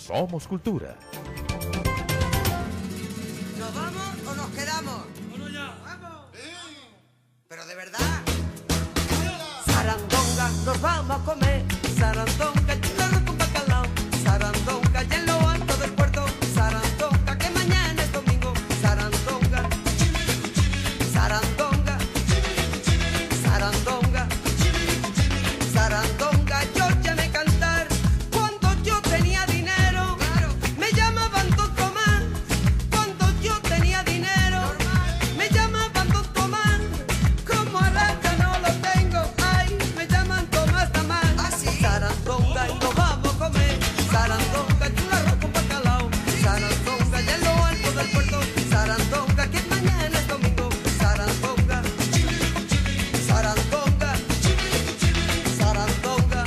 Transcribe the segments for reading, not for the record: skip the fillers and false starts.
Somos Cultura. ¿Nos vamos o nos quedamos? ¡Vámonos ya! ¡Vamos! Pero de verdad. Sarandonga, nos vamos a comer. Sarandonga, chulado con bacalao. Sarandonga, y en lo alto del puerto. Sarandonga, que mañana es domingo. Sarandonga, sarandonga, sarandonga, sarandonga, yo me cantar. Cuando yo tenía dinero, me llamaban Don Tomás. Cuando yo tenía dinero, me llamaban Don Tomás. Como ahora ya no lo tengo, ay, me llaman Tomás Tamás. Sarandonga, y nos vamos a comer. Sarandonga, y un arroz con bacalao. Sarandonga, y en lo alto del puerto. Sarandonga, que mañana es domingo. Sarandonga, sarandonga, sarandonga,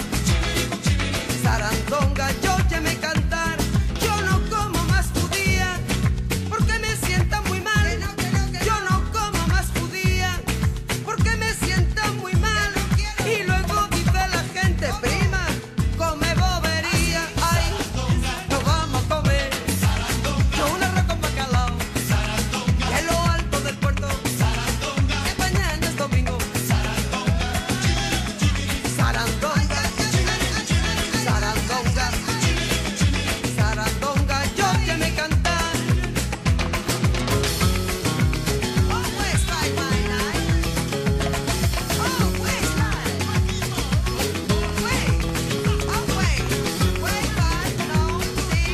sarandonga, yo ya me cantar. Yo no como más judía porque me sienta muy mal. Yo no como más judía porque me sienta muy mal. Y luego dice la gente, prima, come bobería. Ay, nos vamos a comer. Yo un arroz con bacalao. Y en lo alto del puerto. Que mañana es domingo. Sarandonga, sarandonga, sarandonga, yo ya me cantar.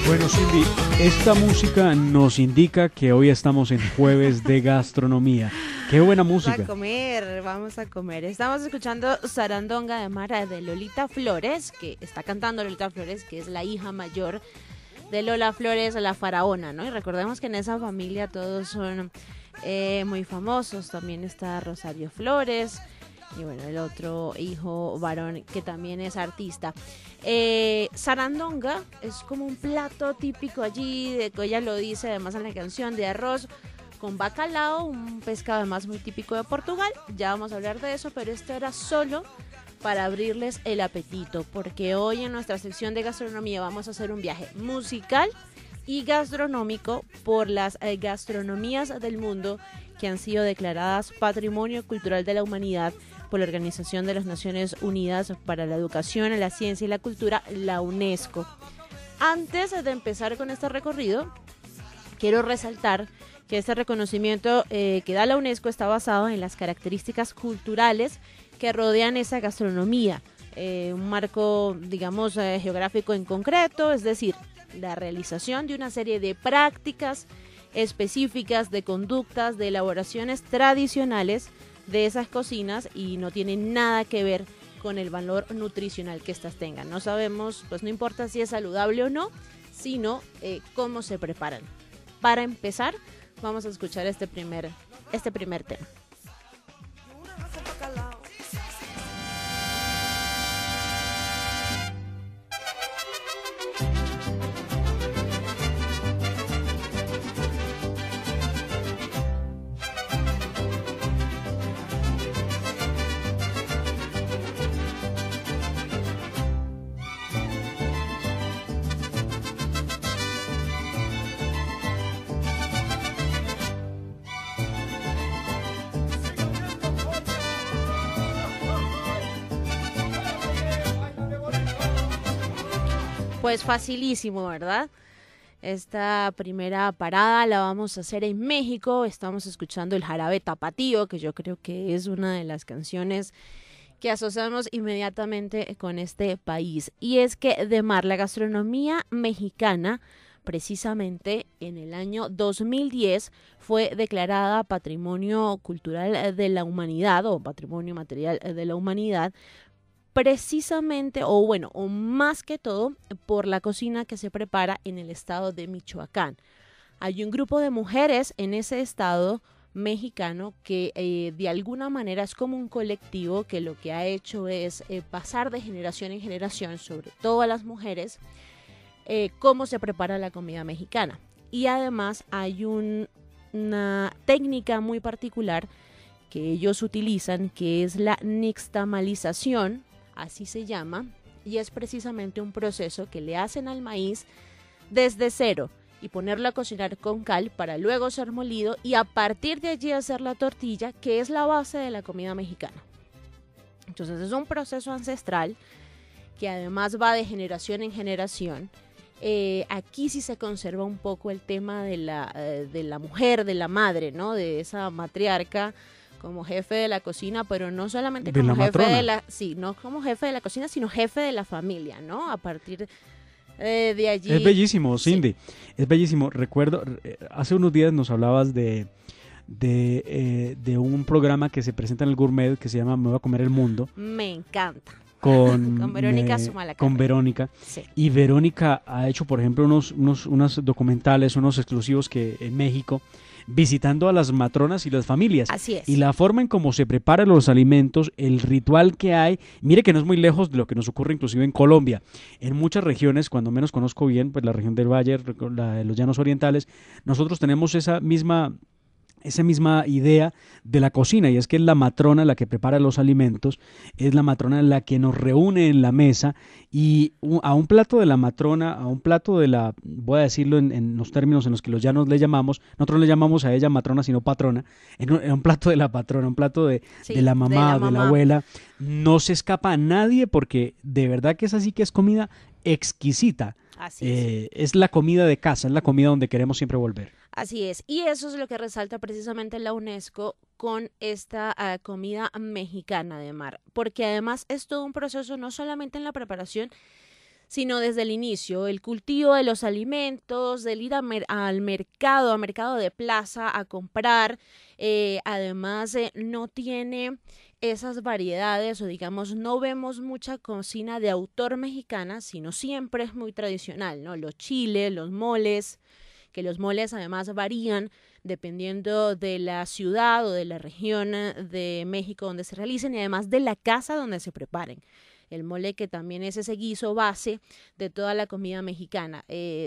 Bueno, Cindy, esta música nos indica que hoy estamos en Jueves de Gastronomía. ¡Qué buena música! Vamos a comer, vamos a comer. Estamos escuchando Sarandonga de Mara de Lolita Flores, que está cantando Lolita Flores, que es la hija mayor de Lola Flores, la faraona, ¿no? Y recordemos que en esa familia todos son muy famosos. También está Rosario Flores y bueno, el otro hijo varón que también es artista. Sarandonga es como un plato típico allí, de que ella lo dice además en la canción, de arroz con bacalao, un pescado además muy típico de Portugal. Ya vamos a hablar de eso, pero esto era solo para abrirles el apetito, porque hoy en nuestra sección de gastronomía vamos a hacer un viaje musical y gastronómico por las gastronomías del mundo que han sido declaradas Patrimonio Cultural de la Humanidad por la Organización de las Naciones Unidas para la Educación, la Ciencia y la Cultura, la UNESCO. Antes de empezar con este recorrido, quiero resaltar que este reconocimiento que da la UNESCO está basado en las características culturales que rodean esa gastronomía, un marco, digamos, geográfico en concreto, es decir, la realización de una serie de prácticas específicas, de conductas, de elaboraciones tradicionales de esas cocinas, y no tiene nada que ver con el valor nutricional que éstas tengan. No sabemos, pues no importa si es saludable o no, sino cómo se preparan. Para empezar, vamos a escuchar este primer tema. Pues facilísimo, ¿verdad? Esta primera parada la vamos a hacer en México. Estamos escuchando el jarabe tapatío, que yo creo que es una de las canciones que asociamos inmediatamente con este país. Y es que Demar, la gastronomía mexicana, precisamente en el año 2010 fue declarada Patrimonio Cultural de la Humanidad o Patrimonio Material de la Humanidad, precisamente, o más que todo, por la cocina que se prepara en el estado de Michoacán. Hay un grupo de mujeres en ese estado mexicano que de alguna manera es como un colectivo que lo que ha hecho es pasar de generación en generación, sobre todo a las mujeres, cómo se prepara la comida mexicana. Y además hay una técnica muy particular que ellos utilizan, que es la nixtamalización, así se llama, y es precisamente un proceso que le hacen al maíz desde cero y ponerlo a cocinar con cal para luego ser molido y a partir de allí hacer la tortilla, que es la base de la comida mexicana. Entonces es un proceso ancestral que además va de generación en generación. Aquí sí se conserva un poco el tema de la mujer, de la madre, ¿no? De esa matriarca como jefe de la cocina, pero no solamente De como la jefe matrona. de la, sí, no como jefe de la cocina, sino jefe de la familia, ¿no? A partir de allí. Es bellísimo, sí. Cindy. Es bellísimo. Recuerdo, hace unos días nos hablabas de un programa que se presenta en el Gourmet que se llama Me voy a comer el mundo Me encanta. con, Con Verónica Zumalacárregui. con Verónica. Sí. Y Verónica ha hecho, por ejemplo, unos documentales, unos exclusivos que en México, visitando a las matronas y las familias. Así es. Y la forma en cómo se preparan los alimentos, el ritual que hay, mire que no es muy lejos de lo que nos ocurre inclusive en Colombia. En muchas regiones, cuando menos conozco bien, pues la región del Valle, la de los Llanos Orientales, nosotros tenemos esa misma idea de la cocina, y es que es la matrona la que prepara los alimentos, es la matrona la que nos reúne en la mesa, y a un plato de la matrona, a un plato de la, voy a decirlo en los términos en los que los llanos le llamamos, nosotros le llamamos a ella matrona sino patrona, en un plato de la patrona, un plato Sí, de la mamá, de la mamá. abuela, no se escapa a nadie porque de verdad que es así, que es comida exquisita. Así es. Es la comida de casa, es la comida donde queremos siempre volver. Así es, y eso es lo que resalta precisamente la UNESCO con esta comida mexicana de mar, porque además es todo un proceso no solamente en la preparación, sino desde el inicio, el cultivo de los alimentos, del ir al mercado de plaza a comprar, además no tiene esas variedades o digamos no vemos mucha cocina de autor mexicana, sino siempre es muy tradicional, ¿no? Los chiles, los moles, que los moles además varían dependiendo de la ciudad o de la región de México donde se realicen y además de la casa donde se preparen. El mole que también es ese guiso base de toda la comida mexicana.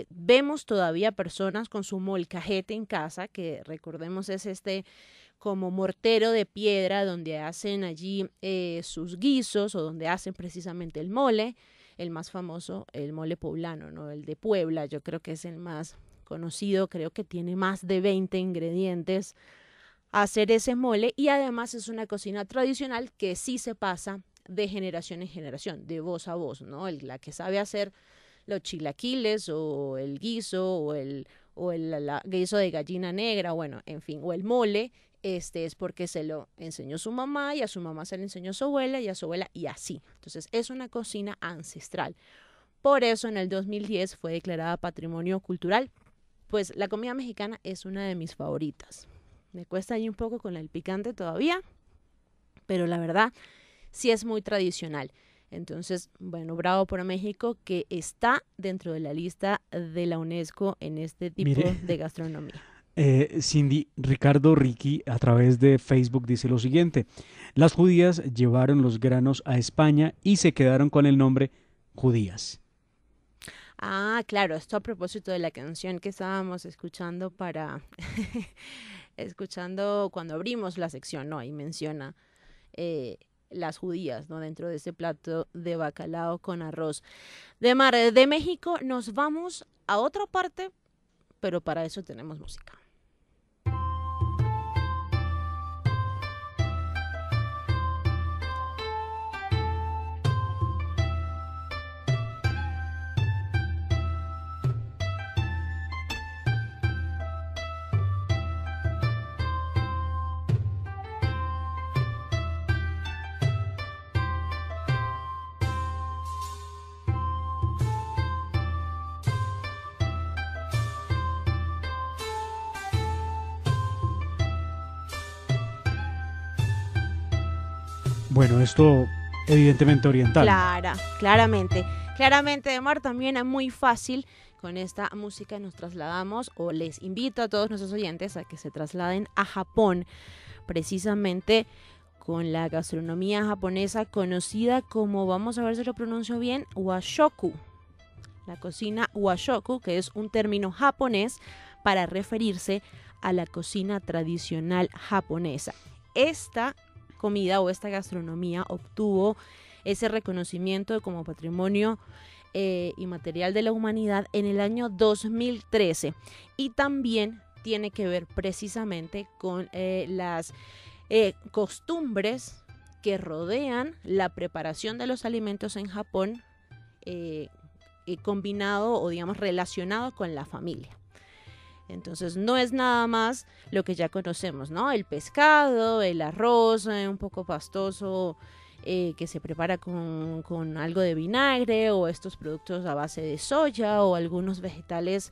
Vemos todavía personas con su molcajete en casa, que recordemos es este como mortero de piedra donde hacen allí sus guisos o donde hacen precisamente el mole. El más famoso, el mole poblano, ¿no? El de Puebla, yo creo que es el más conocido, creo que tiene más de 20 ingredientes hacer ese mole y además es una cocina tradicional que sí se pasa de generación en generación, de voz a voz, ¿no? La que sabe hacer los chilaquiles o el guiso o el guiso de gallina negra, bueno, en fin, o el mole, es porque se lo enseñó su mamá y a su mamá se le enseñó su abuela y a su abuela y así. Entonces es una cocina ancestral. Por eso en el 2010 fue declarada Patrimonio Cultural. Pues la comida mexicana es una de mis favoritas. Me cuesta ahí un poco con el picante todavía, pero la verdad sí es muy tradicional. Entonces, bueno, bravo por México que está dentro de la lista de la UNESCO en este tipo Mire, de gastronomía. Cindy, Ricardo Ricky a través de Facebook dice lo siguiente: las judías llevaron los granos a España y se quedaron con el nombre judías. Ah, claro, esto a propósito de la canción que estábamos escuchando escuchando cuando abrimos la sección, ¿no? Ahí menciona las judías, ¿no? Dentro de ese plato de bacalao con arroz. De mar, de México nos vamos a otra parte, pero para eso tenemos música. Bueno, esto evidentemente oriental. Claramente, de mar también es muy fácil. Con esta música nos trasladamos o les invito a todos nuestros oyentes a que se trasladen a Japón, precisamente con la gastronomía japonesa conocida como, vamos a ver si lo pronuncio bien, washoku. La cocina washoku, que es un término japonés para referirse a la cocina tradicional japonesa. Esta comida o esta gastronomía obtuvo ese reconocimiento como patrimonio inmaterial de la humanidad en el año 2013 y también tiene que ver precisamente con las costumbres que rodean la preparación de los alimentos en Japón, combinado o digamos relacionado con la familia. Entonces no es nada más lo que ya conocemos, ¿no? El pescado, el arroz, un poco pastoso, que se prepara con algo de vinagre, o estos productos a base de soya o algunos vegetales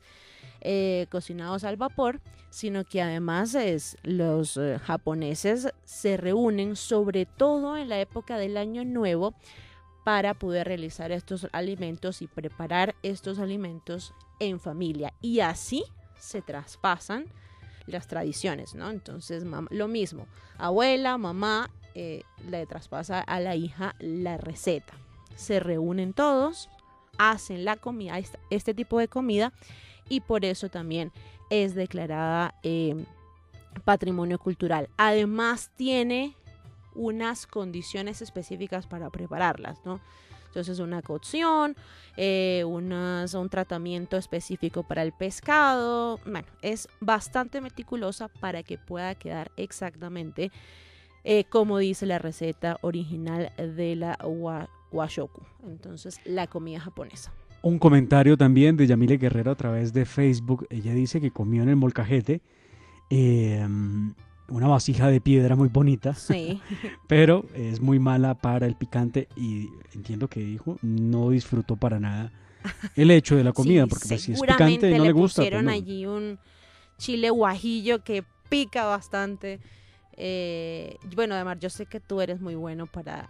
cocinados al vapor, sino que además los japoneses se reúnen sobre todo en la época del Año Nuevo para poder realizar estos alimentos y preparar estos alimentos en familia, y así se traspasan las tradiciones, ¿no? Entonces lo mismo, abuela, mamá le traspasa a la hija la receta, se reúnen todos, hacen la comida, este tipo de comida, y por eso también es declarada patrimonio cultural. Además tiene unas condiciones específicas para prepararlas, ¿no? Entonces una cocción, un tratamiento específico para el pescado. Bueno, es bastante meticulosa para que pueda quedar exactamente como dice la receta original de la washoku. Entonces, la comida japonesa. Un comentario también de Yamile Guerrero a través de Facebook. Ella dice que comió en el molcajete una vasija de piedra muy bonita, sí. pero es muy mala para el picante, y entiendo que dijo no disfrutó para nada el hecho de la comida, sí, porque pues, si es picante y no le gusta. Pusieron pues, no. allí un chile guajillo que pica bastante. Bueno, además yo sé que tú eres muy bueno para...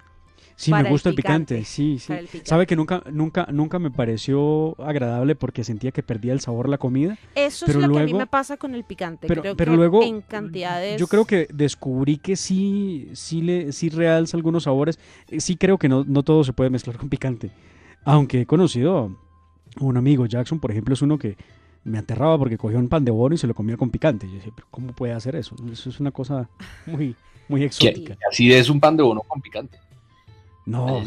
Sí, me gusta el picante, sí. Sabe que nunca me pareció agradable porque sentía que perdía el sabor la comida. Eso pero es lo luego, que a mí me pasa con el picante. Pero que luego en cantidades... yo creo que descubrí que sí realza algunos sabores. Sí creo que no todo se puede mezclar con picante. Aunque he conocido a un amigo, Jackson, por ejemplo, es uno que me aterraba porque cogía un pan de bono y se lo comía con picante. Yo decía, ¿pero cómo puede hacer eso? Eso es una cosa muy exótica. Así es un pan de bono con picante. No,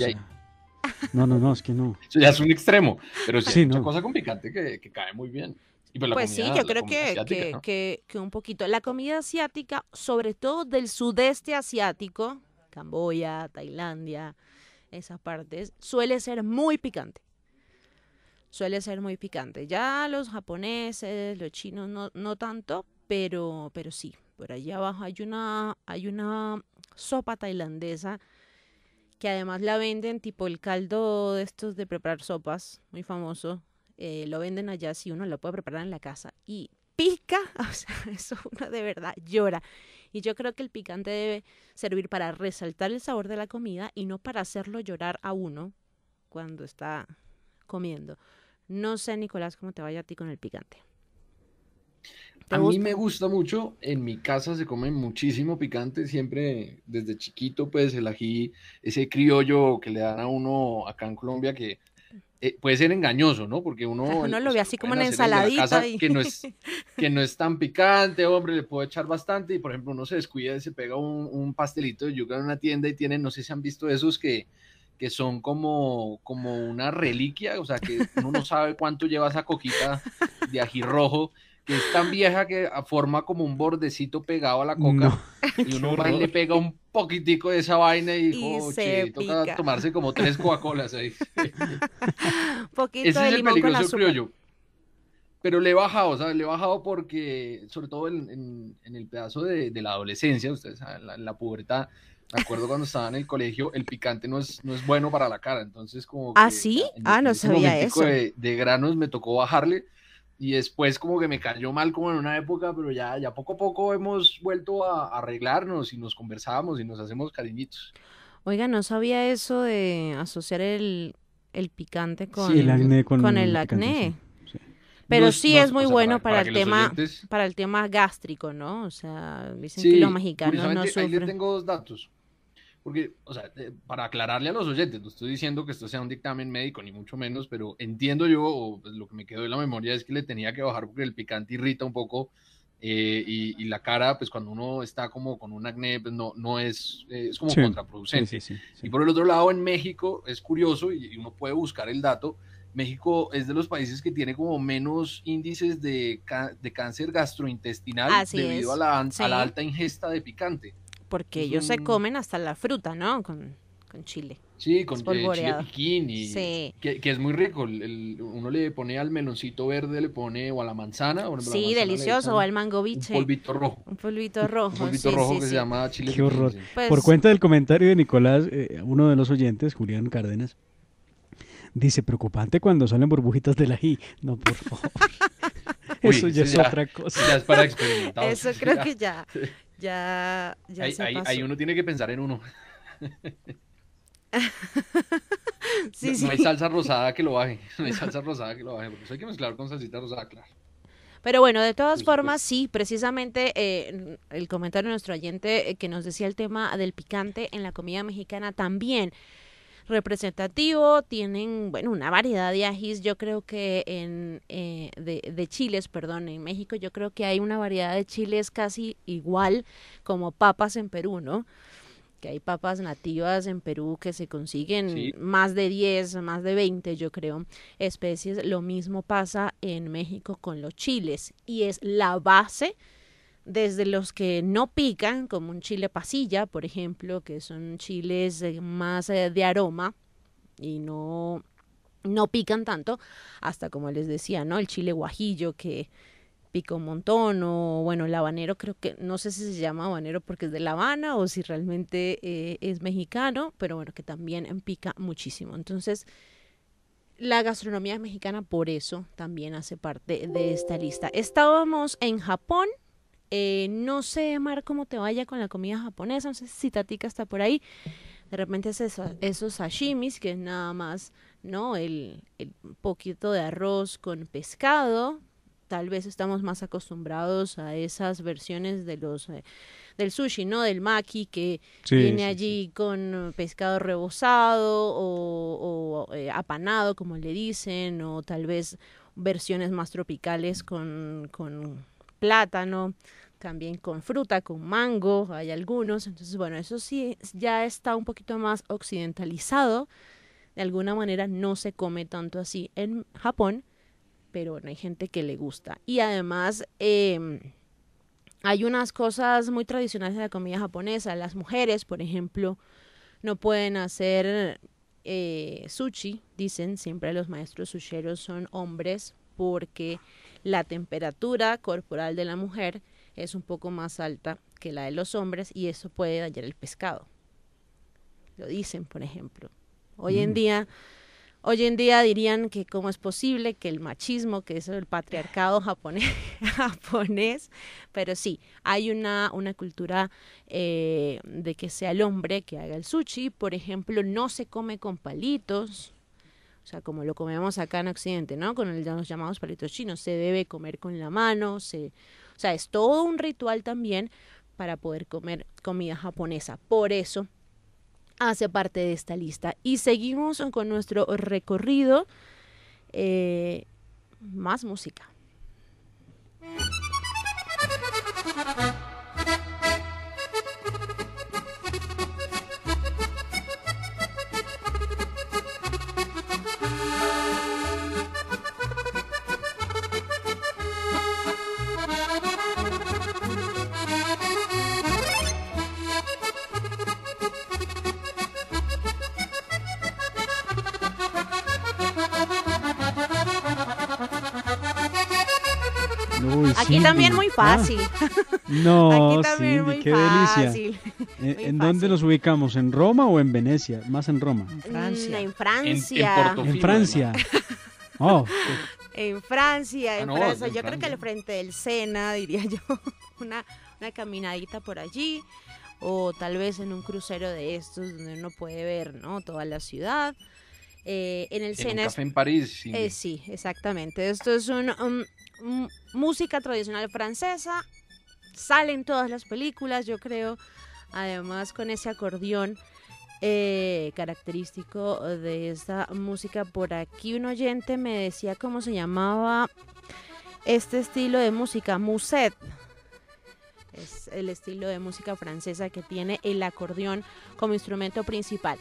no, es que no. Eso ya es un extremo, pero sí, sí hay mucha cosa con picante que cae muy bien. Y pues sí, yo creo que un poquito. La comida asiática, sobre todo del sudeste asiático, Camboya, Tailandia, esas partes, suele ser muy picante. Ya los japoneses, los chinos no tanto, pero sí. Por allá abajo hay una sopa tailandesa que además la venden tipo el caldo de estos de preparar sopas, muy famoso. Lo venden allá, si uno lo puede preparar en la casa y pica, o sea, eso uno de verdad llora. Y yo creo que el picante debe servir para resaltar el sabor de la comida y no para hacerlo llorar a uno cuando está comiendo. No sé, Nicolás, cómo te vaya a ti con el picante. A mí me gusta mucho, en mi casa se come muchísimo picante, siempre desde chiquito, pues el ají, ese criollo que le dan a uno acá en Colombia, que puede ser engañoso, ¿no? Porque uno lo ve así como una ensaladita. Que no es tan picante, hombre, le puedo echar bastante, y por ejemplo uno se descuida y se pega un pastelito de yuca en una tienda y tienen, no sé si han visto esos que son como una reliquia, o sea, que uno no sabe cuánto lleva esa coquita de ají rojo, que es tan vieja que forma como un bordecito pegado a la coca, no. Y uno va y le pega un poquitico de esa vaina y dijo, che, toca tomarse como 3 Coca-Colas ahí. Poquito ese de es el limón con peligroso azúcar. criollo. Pero le he bajado, ¿sabes? Le he bajado porque, sobre todo en el pedazo de la adolescencia, ustedes saben, en la pubertad, me acuerdo cuando estaba en el colegio, el picante no es bueno para la cara, entonces como que... ¿Ah, sí? No sabía eso. De granos me tocó bajarle, y después como que me cayó mal como en una época, pero ya poco a poco hemos vuelto a arreglarnos y nos conversamos y nos hacemos cariñitos. Oiga, no sabía eso de asociar el picante con, sí, el acné con el acné. Sí. Pero es muy bueno para el tema gástrico, ¿no? O sea, dicen que los mexicanos no sufren. Ahí le tengo 2 datos. Porque, o sea, para aclararle a los oyentes, no estoy diciendo que esto sea un dictamen médico, ni mucho menos, pero entiendo yo, o pues, lo que me quedó de la memoria es que le tenía que bajar porque el picante irrita un poco, y la cara, pues cuando uno está como con un acné, pues no es como contraproducente. Sí. Y por el otro lado, en México, es curioso, y uno puede buscar el dato, México es de los países que tiene como menos índices de cáncer gastrointestinal Así debido es, a la sí, alta ingesta de picante. porque Es ellos se un, comen hasta la fruta, ¿no? Con chile sí, con chile espolvoreado. piquín y Sí, que es muy rico. Uno le pone al meloncito verde, le pone o a la manzana, o a la sí, manzana le delicioso, o echan al mango un biche, polvito rojo, un polvito un rojo, polvito sí, rojo sí, que se sí. llama chile Qué piquín, horror. sí. Por Pues, cuenta del comentario de Nicolás, uno de los oyentes, Julián Cárdenas, dice, preocupante cuando salen burbujitas del ají. No, por favor. Uy, Eso ya ese es otra cosa. ya es para experimentados. eso creo que ya se Ahí pasó. uno tiene que pensar en uno. Sí, No hay sí. salsa rosada que lo baje. No hay salsa rosada que lo baje. Porque eso hay que mezclar con salsita rosada, claro. Pero bueno, de todas Por formas, supuesto. sí, precisamente el comentario de nuestro oyente que nos decía el tema del picante en la comida mexicana también representativo, tienen, bueno, una variedad de ajís, yo creo que de chiles, perdón, en México yo creo que hay una variedad de chiles casi igual como papas en Perú, ¿no? Que hay papas nativas en Perú que se consiguen Sí. más de 10, más de 20, yo creo, especies. Lo mismo pasa en México con los chiles y es la base desde los que no pican, como un chile pasilla, por ejemplo, que son chiles más de aroma y no pican tanto, hasta como les decía, ¿no? El chile guajillo que pica un montón, o bueno, el habanero creo que, no sé si se llama habanero porque es de La Habana o si realmente es mexicano, pero bueno, que también pica muchísimo. Entonces, la gastronomía mexicana por eso también hace parte de esta lista. Estábamos en Japón. No sé, Mar, cómo te vaya con la comida japonesa. No sé si Tatica está por ahí. De repente es esos sashimis, que es nada más, ¿no? El poquito de arroz con pescado. Tal vez estamos más acostumbrados a esas versiones de del sushi, ¿no? Del maki, que Sí, viene sí, sí. allí con pescado rebozado o apanado, como le dicen, o tal vez versiones más tropicales con plátano, también con fruta, con mango, hay algunos. Entonces, bueno, eso sí ya está un poquito más occidentalizado. De alguna manera no se come tanto así en Japón, pero bueno, hay gente que le gusta. Y además hay unas cosas muy tradicionales de la comida japonesa. Las mujeres, por ejemplo, no pueden hacer sushi, dicen siempre los maestros susheros son hombres, porque la temperatura corporal de la mujer es un poco más alta que la de los hombres y eso puede dañar el pescado. Lo dicen, por ejemplo. Hoy en Mm. día Hoy en día dirían que cómo es posible que el machismo, que es el patriarcado japonés, japonés, pero sí, hay una cultura de que sea el hombre que haga el sushi. Por ejemplo, no se come con palitos, o sea, como lo comemos acá en Occidente, ¿no? Con los llamados palitos chinos, se debe comer con la mano, o sea, es todo un ritual también para poder comer comida japonesa. Por eso hace parte de esta lista. Y seguimos con nuestro recorrido. Más música. Uy, Aquí también Cindy. muy fácil. Aquí No, también Cindy, muy qué delicia. fácil. Muy ¿En dónde fácil. nos ubicamos? ¿En Roma o en Venecia? Más en Roma. En En Francia. Portofino, En Francia. Oh, En Francia, Ah, en no, Francia. en Yo creo que Francia. al frente del Sena, diría yo, una, una caminadita por allí, o tal vez en un crucero de estos donde uno puede ver, ¿no? Toda la ciudad. En el En un Sena café en París, sí. sí, exactamente. Esto es música tradicional francesa. Salen todas las películas, yo creo. Además, con ese acordeón característico de esta música. Por aquí un oyente me decía cómo se llamaba este estilo de música, musette. Es el estilo de música francesa que tiene el acordeón como instrumento principal.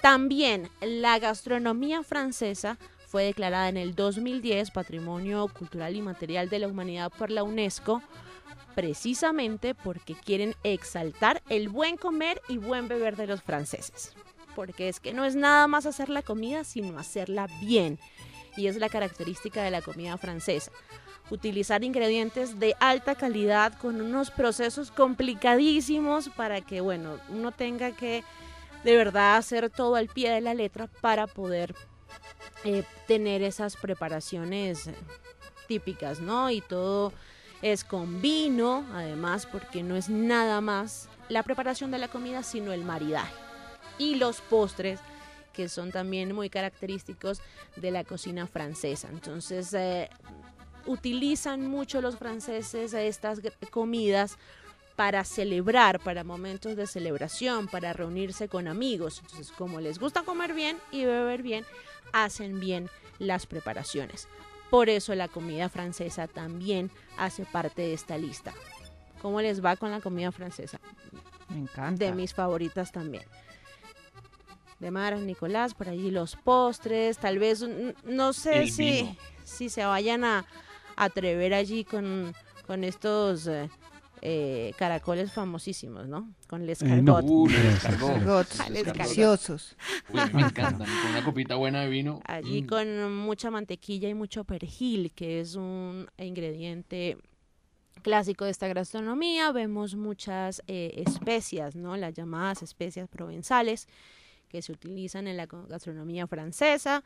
También la gastronomía francesa fue declarada en el 2010 Patrimonio Cultural y Material de la Humanidad por la UNESCO, precisamente porque quieren exaltar el buen comer y buen beber de los franceses. Porque es que no es nada más hacer la comida, sino hacerla bien. Y es la característica de la comida francesa. Utilizar ingredientes de alta calidad con unos procesos complicadísimos para que, bueno, uno tenga que de verdad hacer todo al pie de la letra para poder tener esas preparaciones típicas, ¿no? Y todo es con vino, además, porque no es nada más la preparación de la comida, sino el maridaje. Y los postres, que son también muy característicos de la cocina francesa. Entonces, utilizan mucho los franceses estas comidas para celebrar, para momentos de celebración, para reunirse con amigos. Entonces, como les gusta comer bien y beber bien, hacen bien las preparaciones. Por eso la comida francesa también hace parte de esta lista. ¿Cómo les va con la comida francesa? Me encanta. De mis favoritas también. De Mar, Nicolás, por allí los postres, tal vez, no sé El vino. si se vayan a atrever allí con estos caracoles famosísimos, ¿no? Con el escargot. No. El escargot. Gots, Al escargot. deliciosos. Uy, me encantan. Con una copita buena de vino. Allí con mucha mantequilla y mucho perejil, que es un ingrediente clásico de esta gastronomía. Vemos muchas especias, ¿no? Las llamadas especias provenzales que se utilizan en la gastronomía francesa.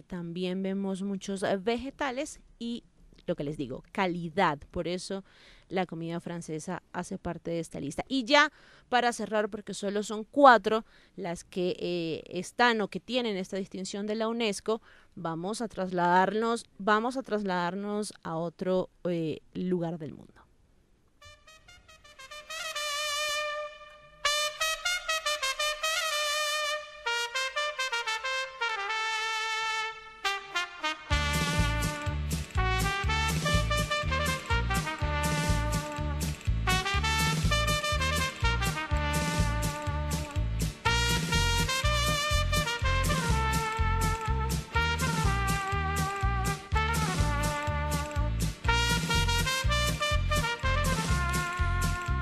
También vemos muchos vegetales y lo que les digo, calidad. Por eso la comida francesa hace parte de esta lista. Y ya para cerrar, porque solo son 4 las que están o que tienen esta distinción de la UNESCO, vamos a trasladarnos a otro lugar del mundo.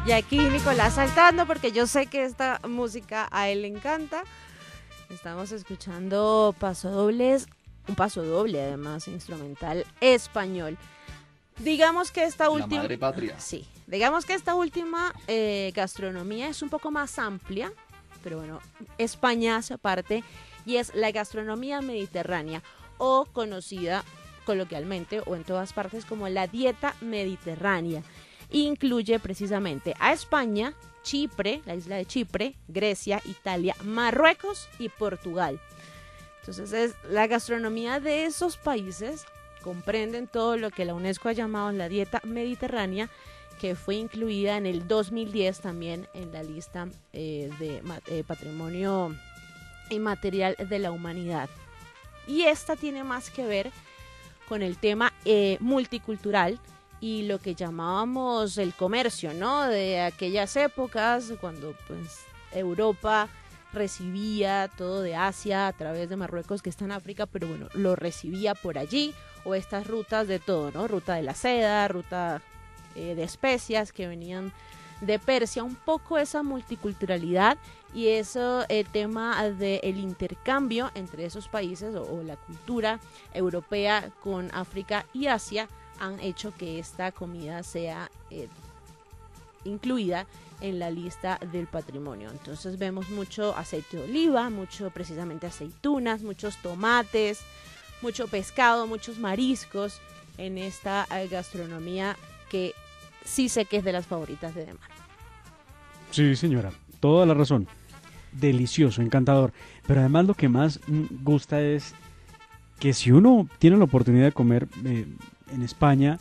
Y aquí Nicolás saltando porque yo sé que esta música a él le encanta. Estamos escuchando pasodobles, un pasodoble además instrumental español. Digamos que esta La última... madre patria. Sí, digamos que esta última gastronomía es un poco más amplia, pero bueno, España hace parte y es la gastronomía mediterránea o conocida coloquialmente o en todas partes como la dieta mediterránea. Incluye precisamente a España, Chipre, la isla de Chipre, Grecia, Italia, Marruecos y Portugal. Entonces, la gastronomía de esos países comprenden todo lo que la UNESCO ha llamado la dieta mediterránea, que fue incluida en el 2010 también en la lista de Patrimonio Inmaterial de la Humanidad. Y esta tiene más que ver con el tema multicultural y lo que llamábamos el comercio, ¿no? De aquellas épocas cuando pues Europa recibía todo de Asia a través de Marruecos, que está en África, pero bueno, lo recibía por allí, o estas rutas de todo, ¿no? Ruta de la seda, ruta de especias que venían de Persia, un poco esa multiculturalidad y eso, el tema del intercambio entre esos países o la cultura europea con África y Asia han hecho que esta comida sea incluida en la lista del patrimonio. Entonces vemos mucho aceite de oliva, mucho precisamente aceitunas, muchos tomates, mucho pescado, muchos mariscos en esta gastronomía que sí sé que es de las favoritas de Demar. Sí, señora, toda la razón. Delicioso, encantador. Pero además lo que más gusta es que si uno tiene la oportunidad de comer en España,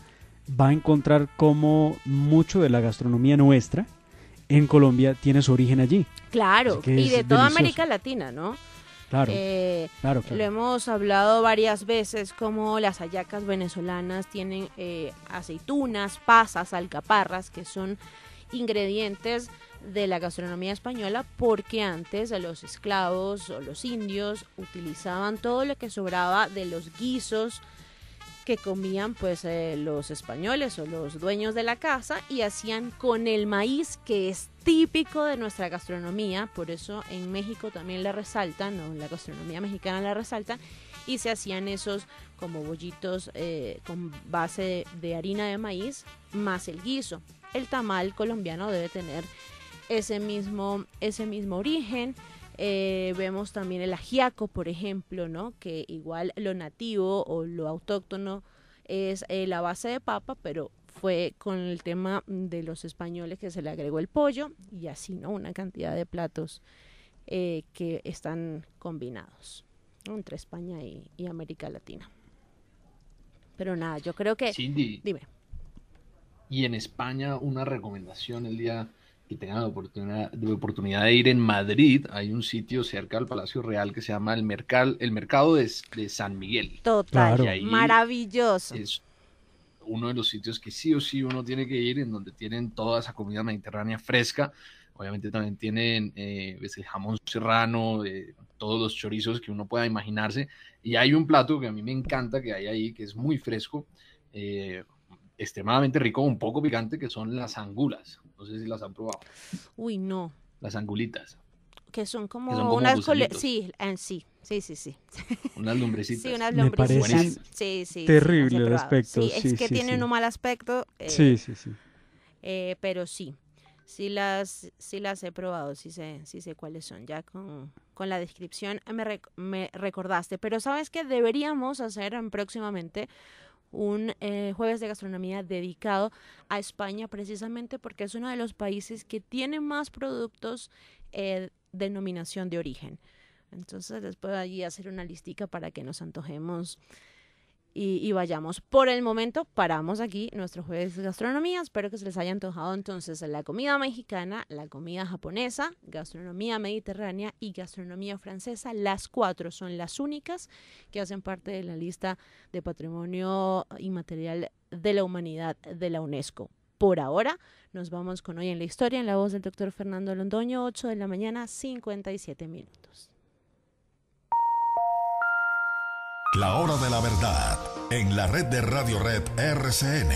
va a encontrar como mucho de la gastronomía nuestra en Colombia tiene su origen allí. Claro, y de toda América Latina, ¿no? Claro, claro. Lo hemos hablado varias veces, como las hallacas venezolanas tienen aceitunas, pasas, alcaparras, que son ingredientes de la gastronomía española, porque antes los esclavos o los indios utilizaban todo lo que sobraba de los guisos que comían pues los españoles o los dueños de la casa, y hacían con el maíz, que es típico de nuestra gastronomía. Por eso en México también la resaltan, o en la gastronomía mexicana la resaltan, y se hacían esos como bollitos con base de harina de maíz más el guiso. El tamal colombiano debe tener ese mismo origen. Vemos también el ajiaco, por ejemplo, ¿no? Que igual lo nativo o lo autóctono es la base de papa, pero fue con el tema de los españoles que se le agregó el pollo, y así, ¿no? Una cantidad de platos que están combinados, ¿no? Entre España y América Latina. Pero nada, yo creo que... Cindy, Dime. y en España una recomendación el día que tengan la oportunidad de ir en Madrid, hay un sitio cerca del Palacio Real que se llama el Mercado de San Miguel. Total, Claro. Y ahí maravilloso. es uno de los sitios que sí o sí uno tiene que ir, en donde tienen toda esa comida mediterránea fresca. Obviamente también tienen pues, el jamón serrano, todos los chorizos que uno pueda imaginarse. Y hay un plato que a mí me encanta que hay ahí, que es muy fresco, extremadamente rico, un poco picante, que son las angulas. No sé si las han probado. Uy, no. Las angulitas, Que son como, que son como unas gusanitos, sí. unas lumbrecitas. Sí, unas Me lombricitas. parecen Sí, terrible las he el probado. aspecto, Sí, sí, es que sí, tienen sí. un mal aspecto, Sí, sí, sí. pero sí las he probado, sí sé cuáles son. Ya con la descripción me recordaste. Pero ¿sabes qué? Deberíamos hacer próximamente un jueves de gastronomía dedicado a España, precisamente porque es uno de los países que tiene más productos denominación de origen. Entonces les puedo allí hacer una listica para que nos antojemos y vayamos. Por el momento paramos aquí nuestro jueves de gastronomía. Espero que se les haya antojado entonces la comida mexicana, la comida japonesa, gastronomía mediterránea y gastronomía francesa. Las 4 son las únicas que hacen parte de la lista de Patrimonio Inmaterial de la Humanidad de la UNESCO. Por ahora nos vamos con Hoy en la Historia, en la voz del doctor Fernando Londoño, 8 de la mañana, 57 minutos. La hora de la verdad, en la red de Radio Red RCN.